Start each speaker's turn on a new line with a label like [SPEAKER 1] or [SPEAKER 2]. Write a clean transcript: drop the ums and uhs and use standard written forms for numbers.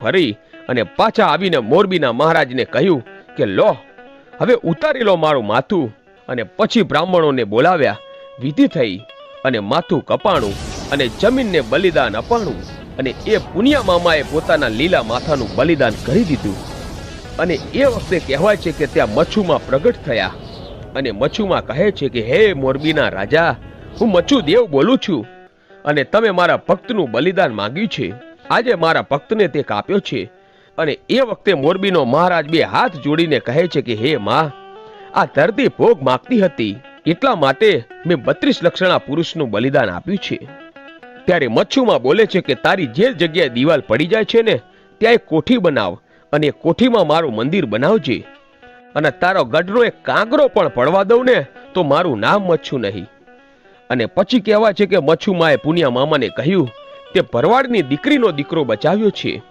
[SPEAKER 1] ફરી અને પાછા આવીને મોરબીના મહારાજને કહ્યું કે લો હવે ઉતારી લો મારું માથું. અને પછી બ્રાહ્મણોને બોલાવ્યા, વિધિ થઈ અને માથું કપાણું અને જમીનને બલિદાન અપાણું. અને એ પુનિયા મામાએ પોતાના લીલા માથાનું બલિદાન કરી દીધું. અને એ વખતે કહેવાય છે કે ત્યાં મચ્છુમાં પ્રગટ થયા અને મચ્છુમાં કહે છે કે હે મોરબીના રાજા, હું મચ્છુ દેવ બોલું છું અને તમે મારા ભક્તનું બલિદાન માંગ્યું છે. આજે મારા ભક્તને તે કાપ્યો છે. અને એ વખતે મોરબીનો મહારાજ બે હાથ જોડીને કહે છે કે હે માં, આ ધરતી ભોગ માગતી હતી, એટલા માટે મેં 32 લક્ષણા પુરુષનું બલિદાન આપ્યું છે. ત્યારે મચ્છુમાં બોલે છે કે તારી જે જગ્યાએ દિવાલ પડી જાય છે ને ત્યાં એક કોઠી બનાવ અને કોઠીમાં મારું મંદિર બનાવજે. અને તારો ગઢનો એક કાંગરો પણ પડવા દઉં ને તો મારું નામ મચ્છુ નહીં. અને પછી કહેવાય છે કે મચ્છુમાએ પુનિયા મામાને કહ્યું તે ભરવાડની દીકરીનો દીકરો બચાવ્યો છે.